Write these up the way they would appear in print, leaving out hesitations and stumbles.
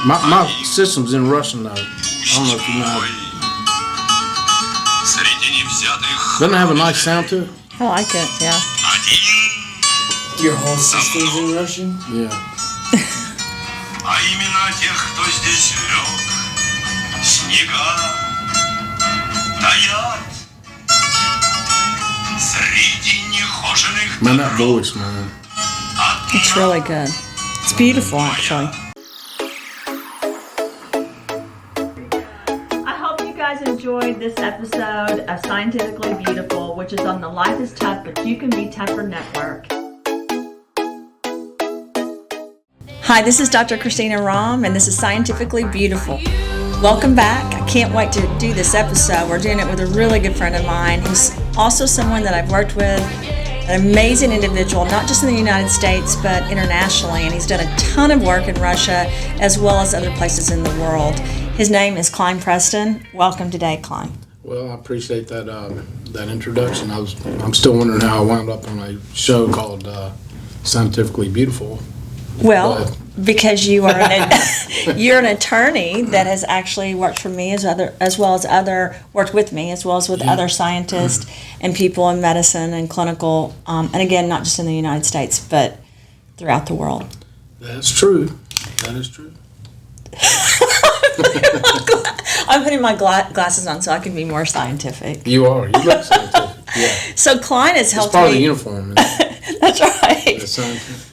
My system's in Russian though. I don't know if you know. Doesn't it have a nice sound to it? I like it, yeah. Your whole system's in Russian? Yeah. Man, that voice, man. It's really good. It's beautiful, actually. I hope you guys enjoyed this episode of Scientifically Beautiful, which is on the Life is Tough, but You Can Be Tougher Network. Hi, this is Dr. Christina Rahm, and this is Scientifically Beautiful. Welcome back. I can't wait to do this episode. We're doing it with a really good friend of mine who's also someone that I've worked with, an amazing individual, not just in the United States, but internationally, and he's done a ton of work in Russia as well as other places in the world. His name is Kline Preston. Welcome today, Kline. Well, I appreciate that that introduction. I'm still wondering how I wound up on a show called Scientifically Beautiful. Well, because you are you're an attorney that has actually worked for me worked with me as well as with other scientists and people in medicine and clinical, and again, not just in the United States, but throughout the world. That's true. That is true. I'm putting my glasses on so I can be more scientific. You are. You look scientific. Yeah. So Kline has helped me. It's part me. of the uniform. That's right. The scientific.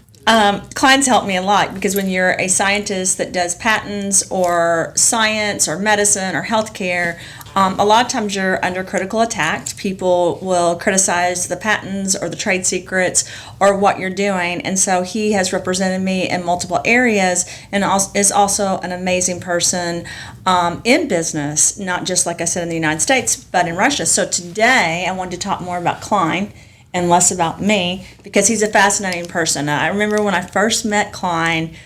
Kline's helped me a lot because when you're a scientist that does patents or science or medicine or healthcare, a lot of times you're under critical attack. People will criticize the patents or the trade secrets or what you're doing. And so he has represented me in multiple areas and is also an amazing person in business, not just, like I said, in the United States, but in Russia. So today I wanted to talk more about Kline and less about me because he's a fascinating person. I remember when I first met Kline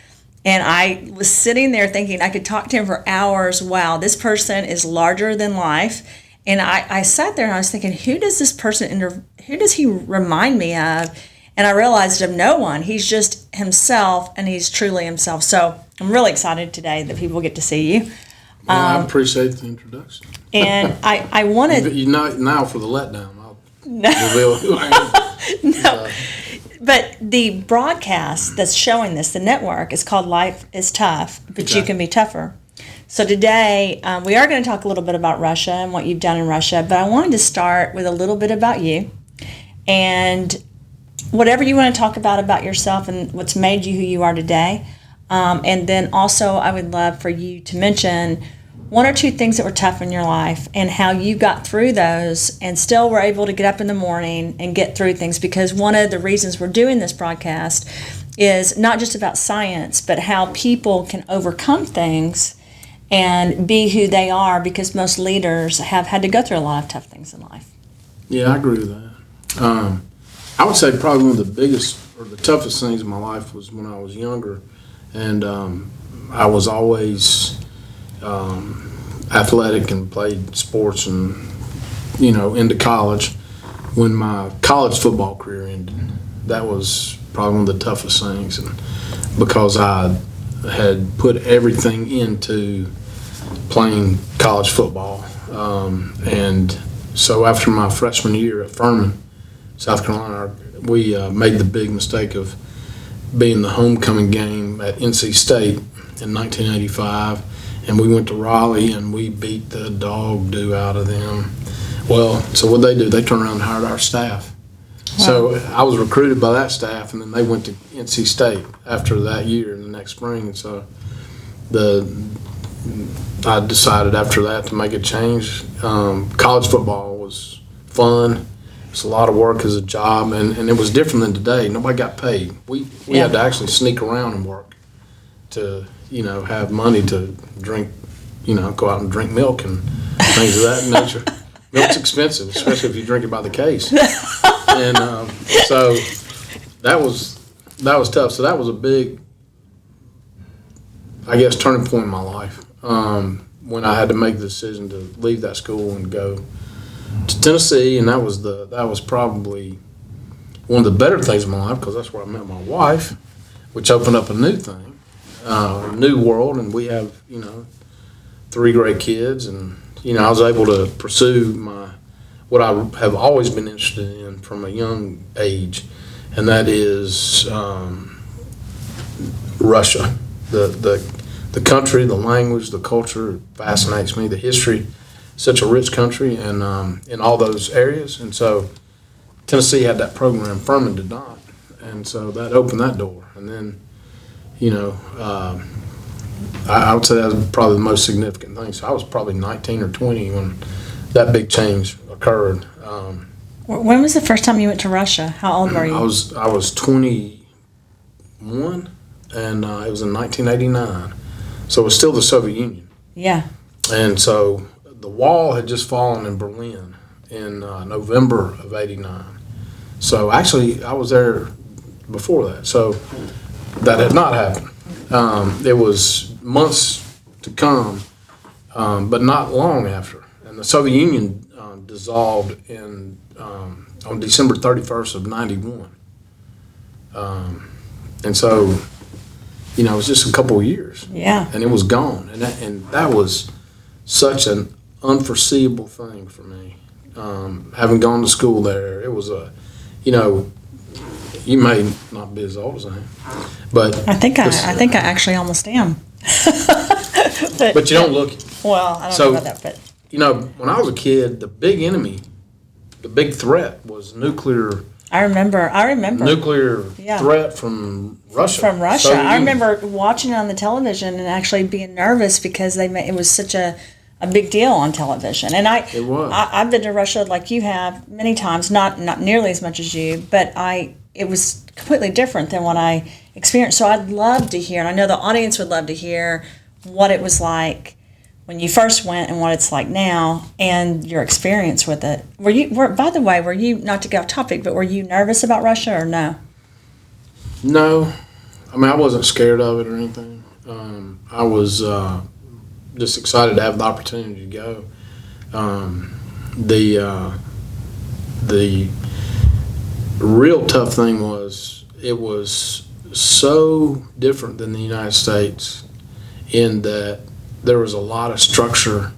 and I was sitting there thinking I could talk to him for hours. Wow, this person is larger than life. And I sat there and I was thinking, who does he remind me of? And I realized of no one. He's just himself, and he's truly himself. So I'm really excited today that people get to see you. Well, I appreciate the introduction. And I wanted... now for the letdown. No. No. But the broadcast that's showing this, the network, is called Life is Tough, but You Can Be Tougher. So today, we are going to talk a little bit about Russia and what you've done in Russia, but I wanted to start with a little bit about you and whatever you want to talk about yourself and what's made you who you are today. And then also, I would love for you to mention one or two things that were tough in your life and how you got through those and still were able to get up in the morning and get through things, because one of the reasons we're doing this broadcast is not just about science, but how people can overcome things and be who they are, because most leaders have had to go through a lot of tough things in life. Yeah, I agree with that. I would say probably one of the biggest or the toughest things in my life was when I was younger, and I was always athletic and played sports and, into college. When my college football career ended, that was probably one of the toughest things, and because I had put everything into playing college football. And so after my freshman year at Furman, South Carolina, we made the big mistake of being the homecoming game at NC State in 1985. And we went to Raleigh and we beat the dog-do out of them. Well, so what they do, they turned around and hired our staff. Wow. So I was recruited by that staff, and then they went to NC State after that year in the next spring. And so I decided after that to make a change. College football was fun. It's a lot of work as a job, and it was different than today. Nobody got paid. We had to actually sneak around and work to have money to drink, go out and drink milk and things of that nature. Milk's expensive, especially if you drink it by the case. And so that was tough. So that was a big, I guess, turning point in my life when I had to make the decision to leave that school and go to Tennessee. And that was probably one of the better things in my life, because that's where I met my wife, which opened up a new thing. new world, and we have, 3 great kids, and, I was able to pursue what I have always been interested in from a young age, and that is Russia. The country, the language, the culture fascinates me. The history, such a rich country, and in all those areas. And so Tennessee had that program, Furman did not, and so that opened that door. And then, I would say that was probably the most significant thing. So I was probably 19 or 20 when that big change occurred. When was the first time you went to Russia? How old were you? I was 21, and it was in 1989. So it was still the Soviet Union. Yeah. And so the wall had just fallen in Berlin in November of '89. So actually, I was there before that. So that had not happened. It was months to come, but not long after. And the Soviet Union dissolved on December 31st of '91. And so, it was just a couple of years. Yeah. And it was gone. And that was such an unforeseeable thing for me. Having gone to school there, it was you may not be as old as I am, but I think I actually almost am. but you don't look. Well, I don't know about that, but when I was a kid, the big enemy, the big threat was nuclear. I remember. Nuclear threat from Russia. From Russia. I remember watching it on the television and actually being nervous because it was such a big deal on television. And It was. I've been to Russia like you have many times, not nearly as much as you, but it was completely different than what I experienced. So I'd love to hear, and I know the audience would love to hear what it was like when you first went and what it's like now and your experience with it. By the way, were you, not to get off topic, but were you nervous about Russia or no? No. I mean, I wasn't scared of it or anything. I was just excited to have the opportunity to go. The real tough thing was it was so different than the United States in that there was a lot of structure.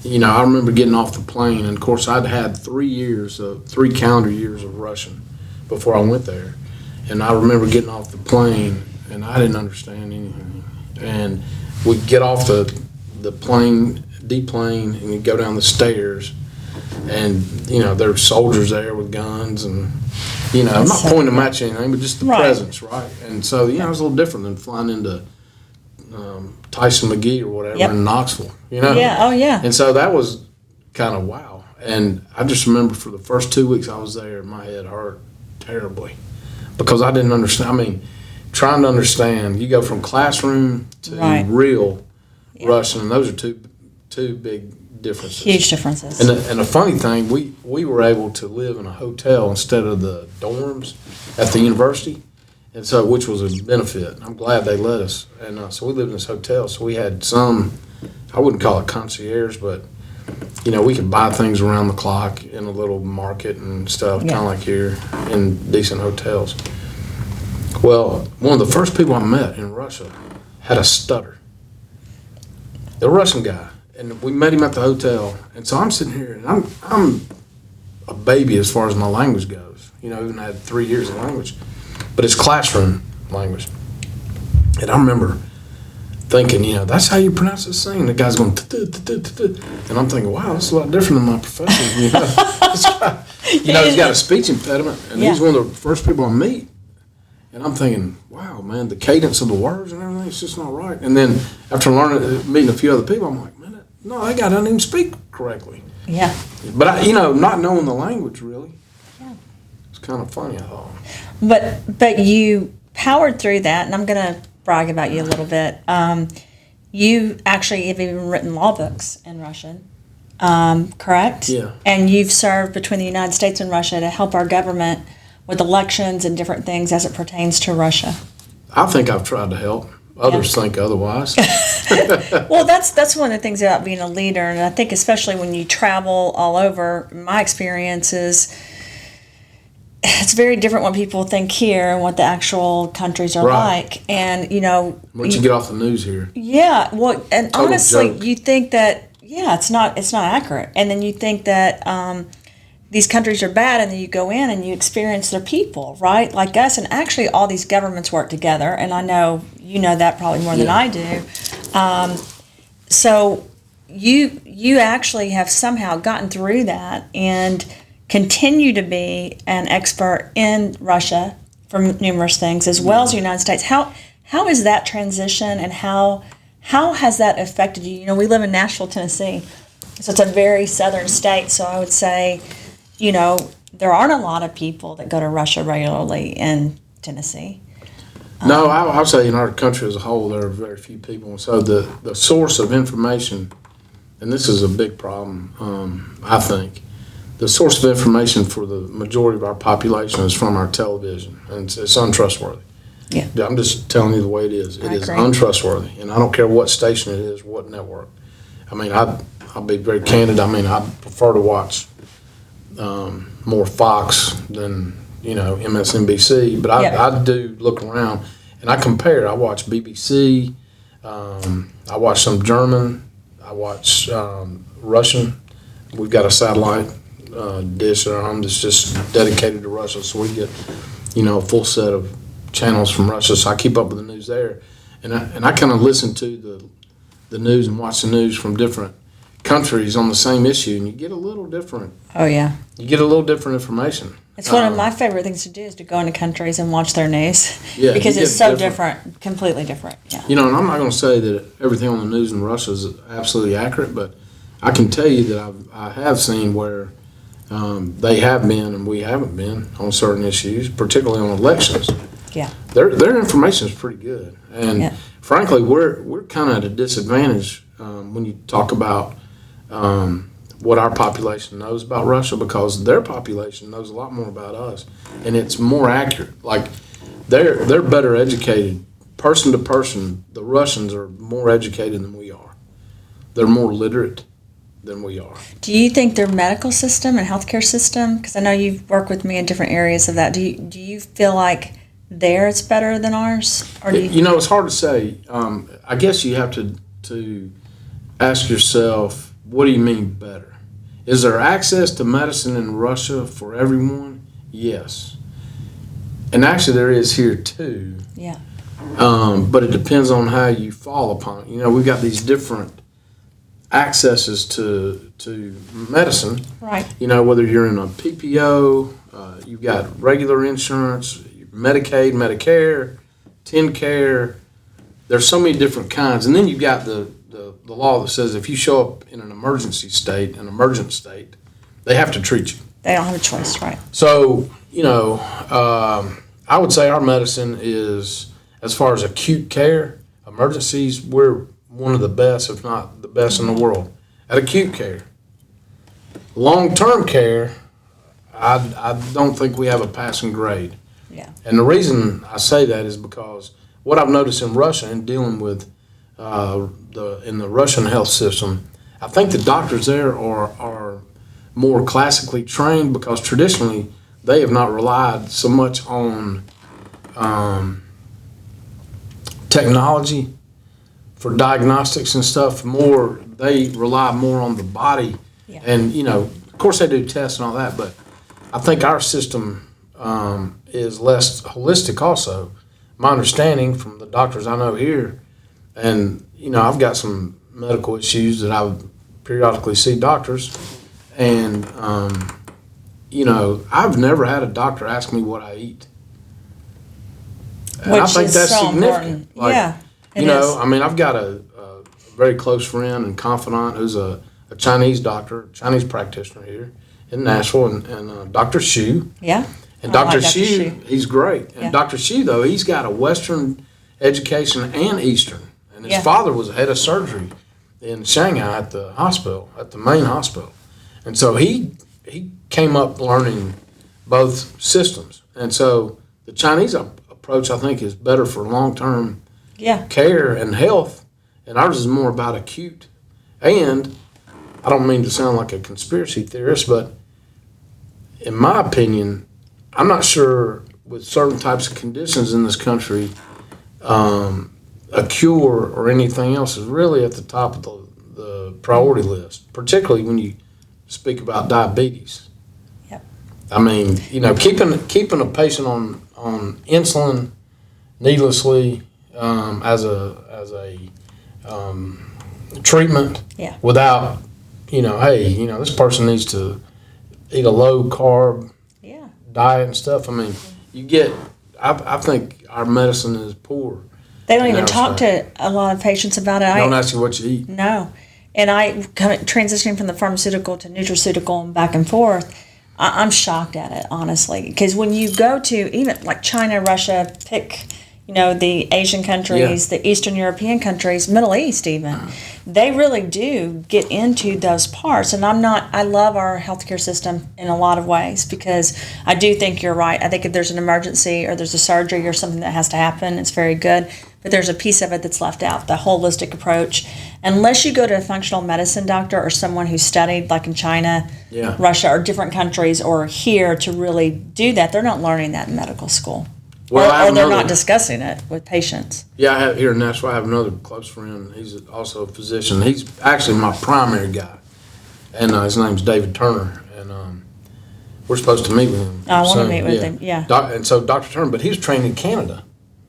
I remember getting off the plane, and of course I'd had 3 calendar years of Russian before I went there. And I remember getting off the plane, and I didn't understand anything. And we'd get off the plane, deplane, and we'd go down the stairs, and there were soldiers there with guns, and I'm not pointing them at you or anything, but just the presence, right? And so it was a little different than flying into Tyson McGee or whatever in Knoxville, Yeah, oh yeah. And so that was kind of wow. And I just remember for the first 2 weeks I was there, my head hurt terribly because I didn't understand. I mean, trying to understand, you go from classroom to real Russian, and those are two big differences. Huge differences. And the funny thing, we were able to live in a hotel instead of the dorms at the university, and so which was a benefit. I'm glad they let us. And so we lived in this hotel. So we had some, I wouldn't call it concierge, but we could buy things around the clock in a little market and stuff, kind of like here in decent hotels. Well, one of the first people I met in Russia had a stutter. The Russian guy. And we met him at the hotel, and so I'm sitting here, and I'm a baby as far as my language goes. Even I had 3 years of language, but it's classroom language. And I remember thinking, that's how you pronounce this thing. The guy's going, and I'm thinking, wow, this is a lot different than my professor. He's got a speech impediment, and he's one of the first people I meet. And I'm thinking, wow, man, the cadence of the words and everything, it's just not right. And then after meeting a few other people, I'm like, no, that guy doesn't even speak correctly. Yeah. But not knowing the language really, it's kind of funny, I thought. But you powered through that, and I'm going to brag about you a little bit. You actually have even written law books in Russian, correct? Yeah. And you've served between the United States and Russia to help our government with elections and different things as it pertains to Russia. I think I've tried to help. Others think otherwise. Well, that's one of the things about being a leader, and I think especially when you travel all over, my experience is it's very different what people think here and what the actual countries are Right. like. And, you know, Once you get off the news here. yeah, well, and Total honestly, joke. you think that, yeah, it's not accurate. And then you think that these countries are bad, and then you go in and you experience their people, right? Like us, and actually all these governments work together, and I know you know that probably more than Yeah. I do. So you actually have somehow gotten through that and continue to be an expert in Russia for numerous things, as well as the United States. How is that transition, and how has that affected you? You know, we live in Nashville, Tennessee, so it's a very southern state. So I would say, you know, there aren't a lot of people that go to Russia regularly in Tennessee. No, I would say in our country as a whole, there are very few people. And so the source of information, and this is a big problem, I think, the source of information for the majority of our population is from our television, and it's untrustworthy. Yeah. I'm just telling you the way it is. It I is agree. untrustworthy, and I don't care what station it is, what network. I mean, I'll be very candid. I mean, I prefer to watch more Fox than, you know, MSNBC, but I do look around and I compare. I watch BBC, I watch some German, I watch Russian. We've got a satellite dish at our home that's just dedicated to Russia, so we get, you know, a full set of channels from Russia. So I keep up with the news there, and I kind of listen to the news and watch the news from different countries on the same issue, and you get a little different. Oh yeah. You get a little different information. It's one of my favorite things to do is to go into countries and watch their news. Yeah, because you it's get so different, completely different. Yeah. You know, and I'm not going to say that everything on the news in Russia is absolutely accurate, but I can tell you that I have seen where they have been and we haven't been on certain issues, particularly on elections. Yeah. Their information is pretty good, and Yeah. frankly, we're kind of at a disadvantage when you talk about what our population knows about Russia, because their population knows a lot more about us, and it's more accurate. Like they're better educated, person to person. The Russians are more educated than we are. They're more literate than we are. Do you think their medical system and healthcare system, because I know you've worked with me in different areas of that, do you feel like theirs better than ours? Or do You know, it's hard to say. I guess you have to ask yourself, what do you mean better? Is there access to medicine in Russia for everyone? Yes. And actually there is here too. Yeah. But it depends on how you fall upon it. You know, we've got these different accesses to medicine. Right. You know, whether you're in a PPO, you've got regular insurance, Medicaid, Medicare, TennCare. There's so many different kinds. And then you've got the law that says if you show up in an emergency state, an emergent state, they have to treat you. They don't have a choice, right? So, you know, I would say our medicine is, as far as acute care, emergencies, we're one of the best, if not the best in the world at acute care. Long-term care, I don't think we have a passing grade. Yeah. And the reason I say that is because what I've noticed in Russia and dealing with in the Russian health system, I think the doctors there are more classically trained, because traditionally they have not relied so much on technology for diagnostics and stuff. They rely more on the body. Yeah. And, you know, of course they do tests and all that, but I think our system is less holistic also. My understanding from the doctors I know here, and, you know, I've got some medical issues that I periodically see doctors, and, you know, I've never had a doctor ask me what I eat. And I Which think is that's so significant. important. Yeah, it You know, is. I mean, I've got a very close friend and confidant who's a Chinese doctor, Chinese practitioner here in Nashville, and Dr. Xu. Yeah. And I like Dr. Dr. Xu, Xu. he's great. And Yeah. Dr. Xu, though, he's got a Western education and Eastern. And his Yeah. father was head of surgery in Shanghai at the hospital, at the main hospital. And so he came up learning both systems. And so the Chinese approach, I think, is better for long-term Yeah. care and health, and ours is more about acute. And I don't mean to sound like a conspiracy theorist, but in my opinion, I'm not sure with certain types of conditions in this country, a cure or anything else is really at the top of the priority list, particularly when you speak about diabetes. Yep. I mean, keeping a patient on insulin needlessly as a treatment Yeah. without, this person needs to eat a low carb Yeah. diet and stuff. I mean, I think our medicine is poor. They don't even talk to a lot of patients about it. They don't ask you what you eat. No. And I transitioning from the pharmaceutical to nutraceutical and back and forth, I'm shocked at it, honestly. Because when you go to even like China, Russia, pick, the Asian countries, the Eastern European countries, Middle East even, they really do get into those parts. And I love our healthcare system in a lot of ways, because I do think you're right. I think if there's an emergency or there's a surgery or something that has to happen, it's very good. But there's a piece of it that's left out, the holistic approach. Unless you go to a functional medicine doctor or someone who studied, like in China, Russia, or different countries, or here to really do that, they're not learning that in medical school. Well, or they're not discussing it with patients. Yeah, I have here in Nashville. I have another close friend. He's also a physician. He's actually my primary guy, and his name's David Turner. And we're supposed to meet with him. I want to meet with him. Yeah. And so Dr. Turner, but he was trained in Canada.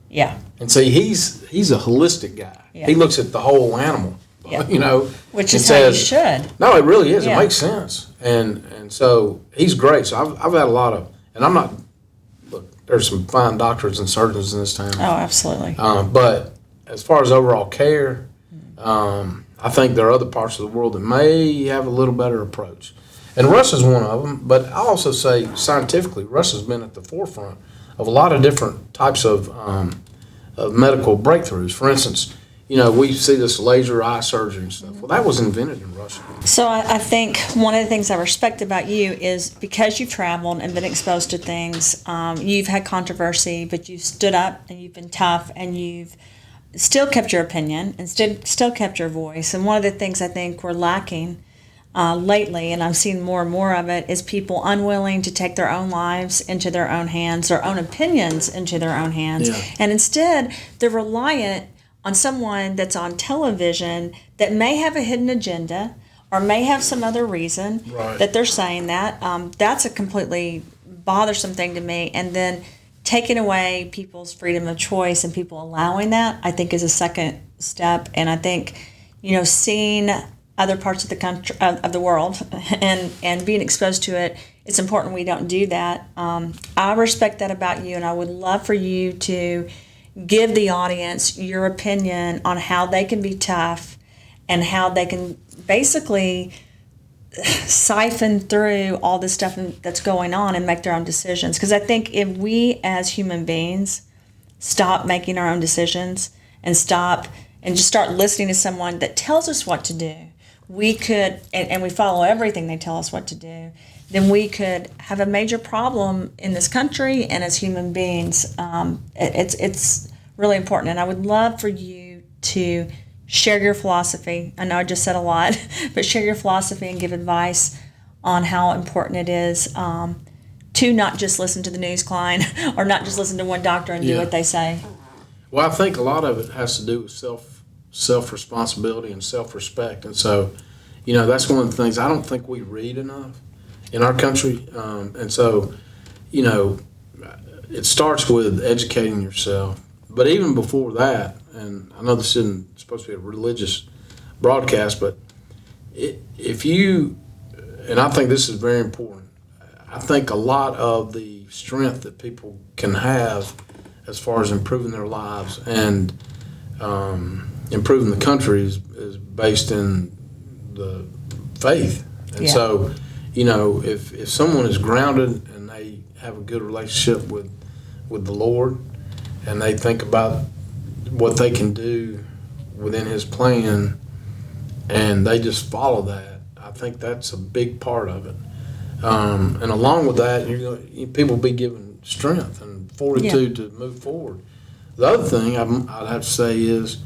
Yeah. And see, he's a holistic guy. Yeah. He looks at the whole animal. Yeah. Which is how you should. No, it really is. Yeah. It makes sense. And so he's great. So I've had a lot of, and I'm not. There's some fine doctors and surgeons in this town. Oh, absolutely. But as far as overall care, I think there are other parts of the world that may have a little better approach. And Russia's one of them, but I'll also say scientifically, Russia's been at the forefront of a lot of different types of medical breakthroughs. For instance, we see this laser eye surgery and stuff. Well, that was invented in Russia. So I think one of the things I respect about you is because you've traveled and been exposed to things, you've had controversy, but you've stood up and you've been tough and you've still kept your opinion and still kept your voice. And one of the things I think we're lacking lately, and I've seen more and more of it, is people unwilling to take their own lives into their own hands, their own opinions into their own hands. Yeah. And instead, they're reliant on someone that's on television that may have a hidden agenda or may have some other reason that they're saying that. That's a completely bothersome thing to me. And then taking away people's freedom of choice and people allowing that, I think, is a second step. And I think, seeing other parts of the country, of the world, and being exposed to it, it's important we don't do that. I respect that about you, and I would love for you to give the audience your opinion on how they can be tough and how they can basically siphon through all this stuff that's going on and make their own decisions. Because I think if we as human beings stop making our own decisions and just start listening to someone that tells us what to do, we could, and we follow everything they tell us what to do, then we could have a major problem in this country and as human beings. It's really important, and I would love for you to share your philosophy. I know I just said a lot, but share your philosophy and give advice on how important it is to not just listen to the news, Kline, or not just listen to one doctor and do what they say. Well, I think a lot of it has to do with self-responsibility and self-respect. And so, that's one of the things I don't think we read enough in our country. And so, it starts with educating yourself. But even before that, and I know this isn't supposed to be a religious broadcast, but if you, and I think this is very important, I think a lot of the strength that people can have as far as improving their lives and improving the country is based in the faith. And so, if someone is grounded and they have a good relationship with the Lord and they think about what they can do within His plan and they just follow that, I think that's a big part of it. And along with that, people will be given strength and fortitude to move forward. The other thing I'd have to say is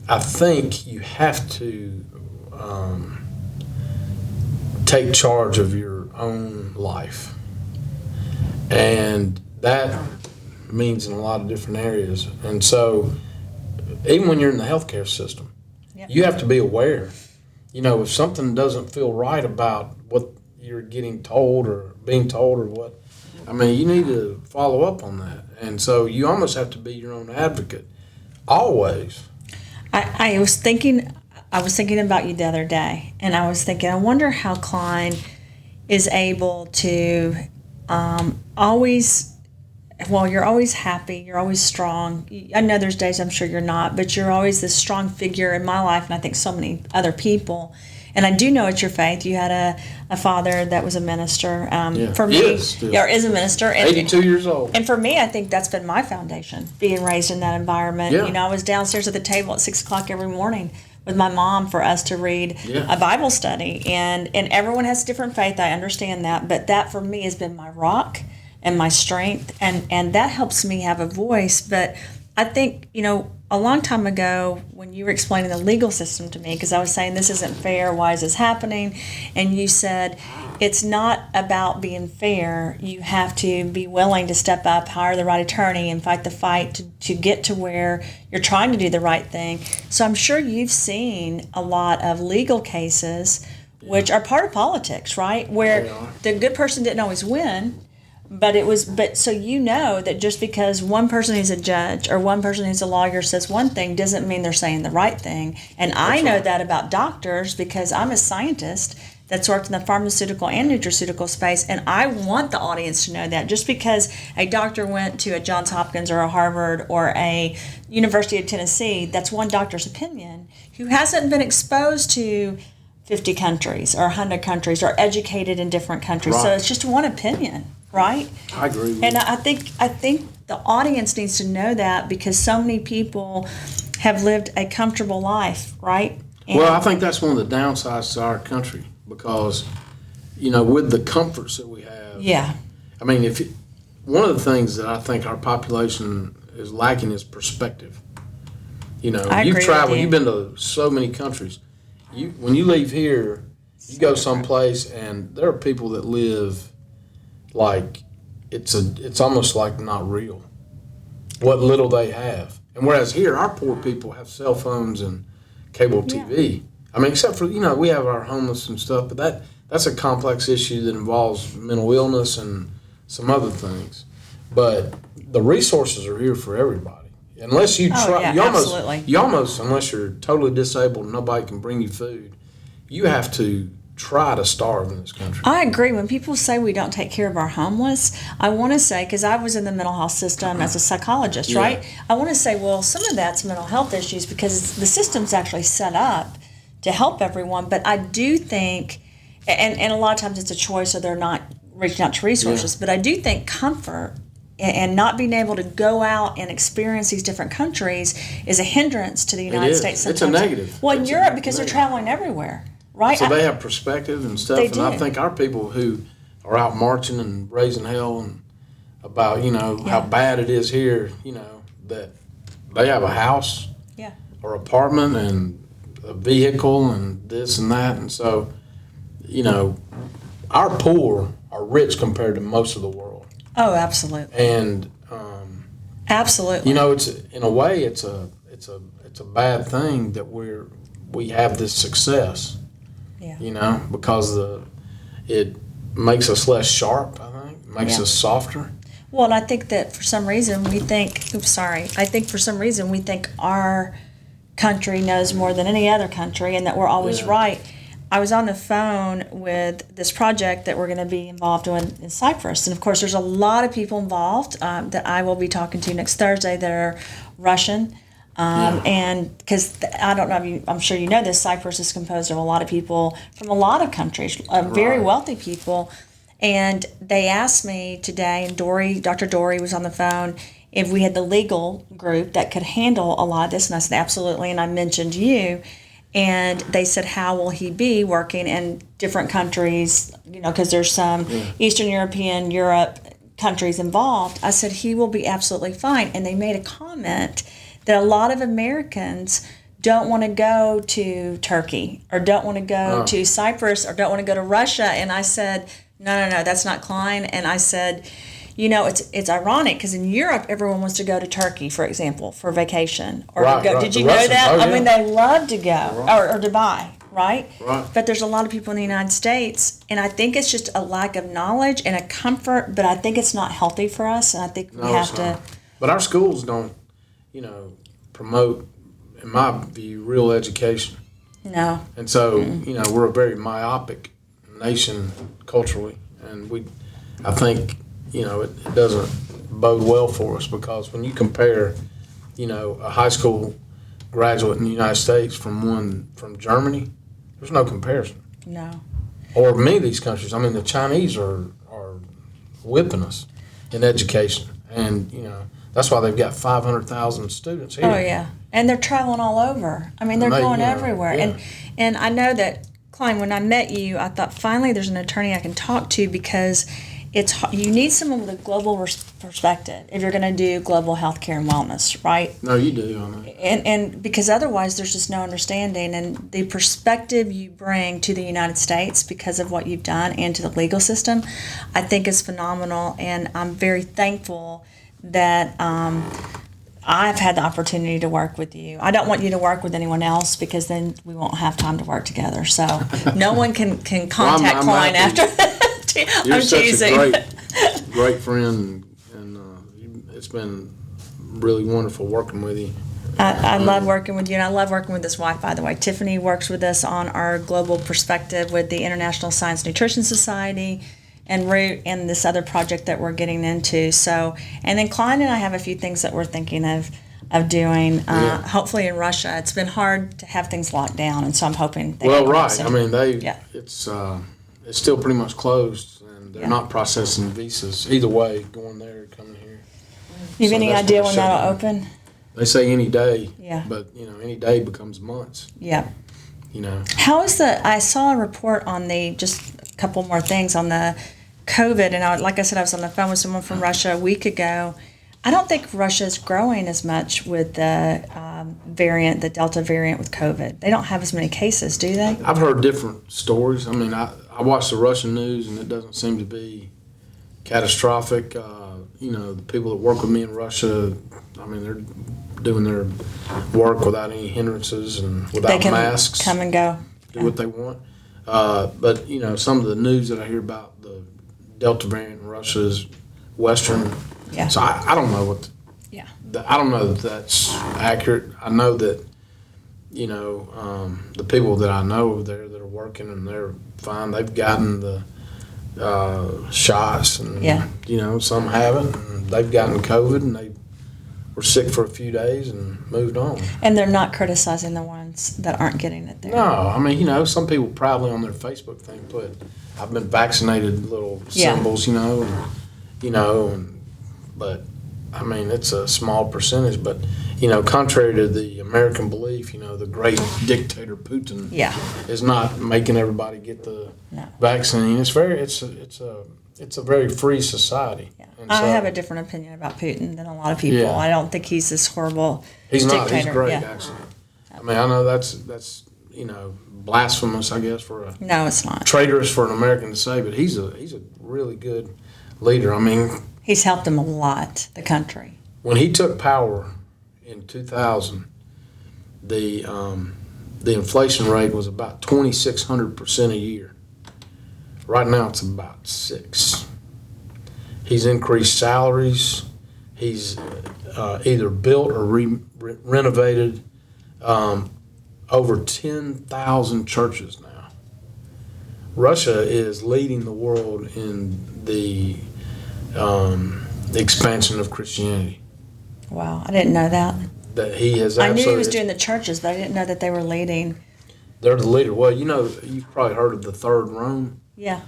I think you have to take charge of your own life. And that means in a lot of different areas. And so even when you're in the healthcare system, you have to be aware. If something doesn't feel right about what you're getting told or being told or what, you need to follow up on that. And so you almost have to be your own advocate, always. I was thinking about you the other day, and I was thinking, I wonder how Kline is able to always. Well, you're always happy. You're always strong. I know there's days I'm sure you're not, but you're always this strong figure in my life, and I think so many other people. And I do know it's your faith. You had a father that was a minister. For me, is a minister. And, 82 years old. And for me, I think that's been my foundation, being raised in that environment. Yeah. I was downstairs at the table at 6 o'clock every morning with my mom for us to read a Bible study. And everyone has different faith. I understand that. But that, for me, has been my rock and my strength. And that helps me have a voice. But I think, a long time ago when you were explaining the legal system to me, because I was saying this isn't fair, why is this happening? And you said it's not about being fair. You have to be willing to step up, hire the right attorney, and fight the fight to get to where you're trying to do the right thing. So I'm sure you've seen a lot of legal cases which are part of politics, right? Where the good person didn't always win. But so that just because one person who's a judge or one person who's a lawyer says one thing doesn't mean they're saying the right thing. And I know that about doctors because I'm a scientist that's worked in the pharmaceutical and nutraceutical space, and I want the audience to know that. Just because a doctor went to a Johns Hopkins or a Harvard or a University of Tennessee, that's one doctor's opinion who hasn't been exposed to 50 countries or 100 countries or educated in different countries. Right. So it's just one opinion. Right? I agree with you. And I think the audience needs to know that because so many people have lived a comfortable life, right? Well, I think that's one of the downsides to our country because, with the comforts that we have. Yeah. One of the things that I think our population is lacking is perspective. You've traveled, you've been to so many countries. When you leave here, you go someplace and there are people that live like it's almost like not real what little they have. And whereas here our poor people have cell phones and cable TV. Except for we have our homeless and stuff, but that's a complex issue that involves mental illness and some other things. But the resources are here for everybody. Unless you try you almost unless you're totally disabled and nobody can bring you food, you have to try to starve in this country. I agree. When people say we don't take care of our homeless, I want to say, because I was in the mental health system as a psychologist, right? I want to say, well, some of that's mental health issues because the system's actually set up to help everyone. But I do think, and a lot of times it's a choice or they're not reaching out to resources, but I do think comfort and not being able to go out and experience these different countries is a hindrance to the United States sometimes. It's a negative. Well, in Europe, because they're traveling everywhere. Right. So they have perspective and stuff, and I think our people who are out marching and raising hell and about how bad it is here, that they have a house, or apartment and a vehicle and this and that, and so our poor are rich compared to most of the world. Oh, absolutely. And absolutely. It's in a way it's a bad thing that we have this success. Yeah. Because it makes us less sharp, I think. It makes us softer. Well, and I think that for some reason we think, our country knows more than any other country and that we're always right. I was on the phone with this project that we're going to be involved in Cyprus. And, of course, there's a lot of people involved that I will be talking to next Thursday that are Russian. And because I don't know, I'm sure you know this, Cyprus is composed of a lot of people from a lot of countries, very wealthy people. And they asked me today, and Dr. Dory was on the phone, if we had the legal group that could handle a lot of this. And I said, absolutely. And I mentioned you. And they said, how will he be working in different countries, because there's some Eastern European, Europe countries involved. I said, he will be absolutely fine. And they made a comment that a lot of Americans don't want to go to Turkey or don't want to go to Cyprus or don't want to go to Russia. And I said, no, that's not Kline. And I said, it's ironic because in Europe, everyone wants to go to Turkey, for example, for vacation. Or Right, go. right. Did you The know Russians, that? oh, I mean, yeah. they love to go. Or Dubai, right? Right. But there's a lot of people in the United States, and I think it's just a lack of knowledge and a comfort, but I think it's not healthy for us, and I think we No, have it's to... not. But our schools don't, promote, in my view, real education. No. And so, we're a very myopic nation culturally, and I think, it doesn't bode well for us because when you compare, a high school graduate in the United States from Germany, there's no comparison. No. Or many of these countries. I mean, the Chinese are whipping us in education, and that's why they've got 500,000 students here. Oh yeah, and they're traveling all over. I mean, they're going everywhere. Yeah. And I know that, Kline, when I met you, I thought finally there's an attorney I can talk to because you need someone with a global perspective if you're going to do global healthcare and wellness, right? No, you do. I mean. And because otherwise there's just no understanding, and the perspective you bring to the United States because of what you've done and to the legal system, I think is phenomenal, and I'm very thankful that I've had the opportunity to work with you. I don't want you to work with anyone else because then we won't have time to work together. So no one can contact Kline after that. You're I'm such teasing. a great friend, and it's been really wonderful working with you. I love working with you, and I love working with this wife, by the way. Tiffany works with us on our global perspective with the International Science Nutrition Society and Root and this other project that we're getting into. So, and then Kline and I have a few things that we're thinking of doing, hopefully in Russia. It's been hard to have things locked down, and so I'm hoping they Well, can right. soon. I mean, it's still pretty much closed, and they're not processing visas either way, going there or coming here. You have any that's idea gonna when shut that'll down. open? They say any day. Yeah. But any day becomes months. Yeah. How is I saw a report on just a couple more things on the COVID, and like I said, I was on the phone with someone from Russia a week ago. I don't think Russia's growing as much with the the Delta variant with COVID. They don't have as many cases, do they? I've heard different stories. I mean, I watch the Russian news, and it doesn't seem to be catastrophic. The people that work with me in Russia, I mean, they're doing their work without any hindrances and without masks. Come and go. Do what they want. But, some of the news that I hear about the Delta variant in Russia is Western. Yeah. So I don't know I don't know that that's accurate. I know that, the people that I know over there that are working, and they're fine. They've gotten the shots, and, some haven't. And they've gotten COVID, and they were sick for a few days and moved on. And they're not criticizing the ones that aren't getting it there. No, I mean, some people proudly on their Facebook thing put, I've been vaccinated, little symbols, but I mean, it's a small percentage, but, contrary to the American belief, the great dictator Putin is not making everybody get the vaccine. It's a very free society. Yeah. And I so, have a different opinion about Putin than a lot of people. Yeah. I don't think he's this horrible he's dictator. not. He's great, Yeah. actually. I mean, I know that's blasphemous, I guess, for a No, it's not. traitorous for an American to say, but he's a really good leader. I mean, He's helped them a lot, the country. when he took power in 2000, the inflation rate was about 2,600% a year. Right now, it's about 6%. He's increased salaries. He's either built or renovated over 10,000 churches now. Russia is leading the world in the expansion of Christianity. Wow, I didn't know that. That he has. I knew he was doing the churches, but I didn't know that they were leading. They're the leader. Well, you've probably heard of the Third Rome. Yeah.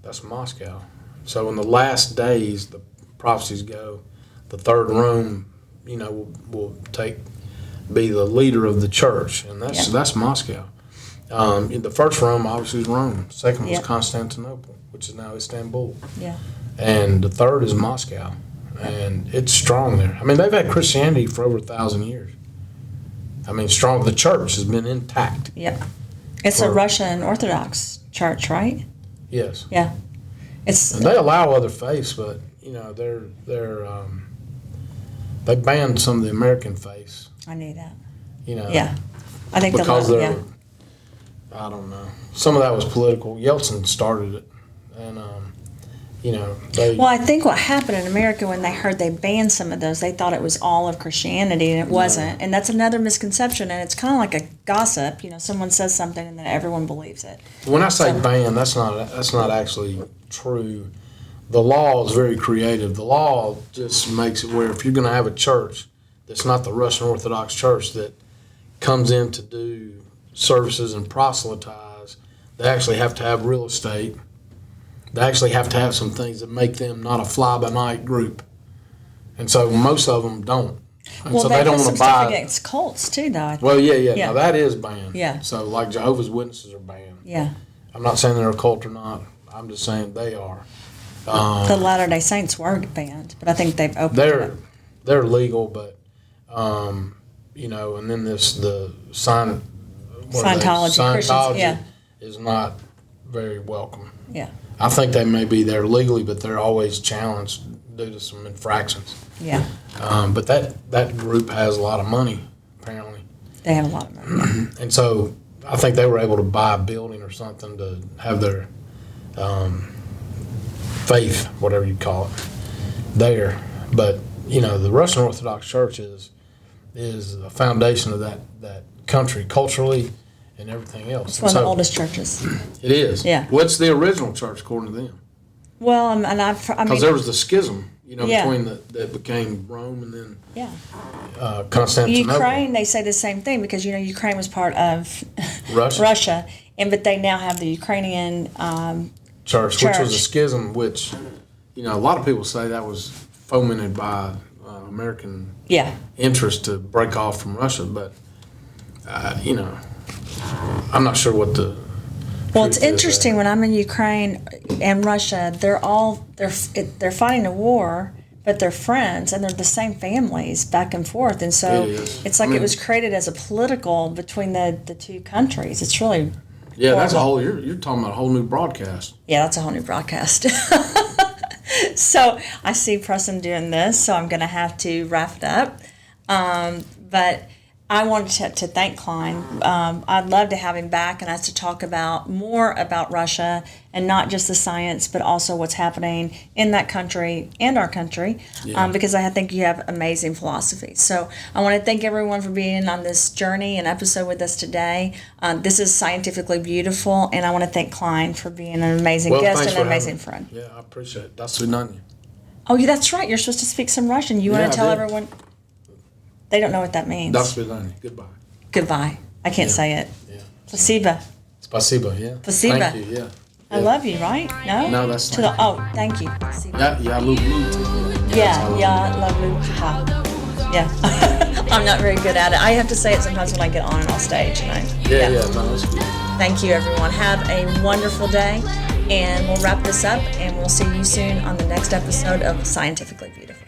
That's Moscow. So in the last days, the prophecies go, the Third Rome, will be the leader of the church, and that's Moscow. The first Rome obviously was Rome. The second was Constantinople, which is now Istanbul. Yeah. And the third is Moscow, and it's strong there. I mean, they've had Christianity for over 1,000 years. I mean, strong. The church has been intact. Yeah. It's a Russian Orthodox church, right? Yes. Yeah. And they allow other faiths, but they banned some of the American face. I knew that. Yeah. I think Because the they're, I don't know. Some of that was political. Yeltsin started it, and they. Well, I think what happened in America when they heard they banned some of those, they thought it was all of Christianity, and it wasn't. And that's another misconception. And it's kind of like a gossip. Someone says something, and then everyone believes it. When I say ban, that's not actually true. The law is very creative. The law just makes it where if you're going to have a church that's not the Russian Orthodox Church that comes in to do services and proselytize, they actually have to have real estate. They actually have to have some things that make them not a fly-by-night group. And so most of them don't. And Well, so they they don't have want some to stuff buy. against cults too, though. I think. Well, yeah. Yeah. Now that is banned. Yeah. So like Jehovah's Witnesses are banned. Yeah. I'm not saying they're a cult or not. I'm just saying they are. The Latter-day Saints were banned, but I think they've opened it up. They're legal, but and then the Scientology, Christians, yeah. is not very welcome. Yeah. I think they may be there legally, but they're always challenged due to some infractions. Yeah. But that group has a lot of money, apparently. They have a lot of money. And so I think they were able to buy a building or something to have their faith, whatever you call it, there. But, the Russian Orthodox Church is a foundation of that country culturally and everything else. It's one of the oldest churches. It is. Yeah. What's the original church according to them? Well, I mean, Because there was the schism, Yeah. between that became Rome and then yeah. Constantinople. Ukraine, they say the same thing because Ukraine was part of Russia. but they now have the Ukrainian church, which was a schism, which a lot of people say that was fomented by American interest to break off from Russia, but I'm not sure what the. Well, it's interesting when I'm in Ukraine and Russia. They're fighting a war, but they're friends and they're the same families back and forth, and so it's like it was created as a political between the two countries. It's really that's a whole. You're talking about a whole new broadcast. Yeah, that's a whole new broadcast. So I see Preston doing this, so I'm going to have to wrap it up. But I wanted to thank Kline. I'd love to have him back and us to talk more about Russia and not just the science, but also what's happening in that country and our country, because I think you have amazing philosophy. So I want to thank everyone for being on this journey and episode with us today. This is Scientifically Beautiful, and I want to thank Kline for being an amazing guest and an amazing friend. Yeah, I appreciate it. До свидания. Oh, yeah, that's right. You're supposed to speak some Russian. You want to tell everyone? They don't know what that means. До свидания. Goodbye. Goodbye. I can't say it. Yeah. Спасибо. Spasiba, yeah. Spasiba. Thank you, yeah. I love you, right? No? No, that's to thank you. Spasiba. Yeah, lublю. Love you. Yeah. I'm not very good at it. I have to say it sometimes when I get on and off stage. And no, that's good. Thank you, everyone. Have a wonderful day. And we'll wrap this up, and we'll see you soon on the next episode of Scientifically Beautiful.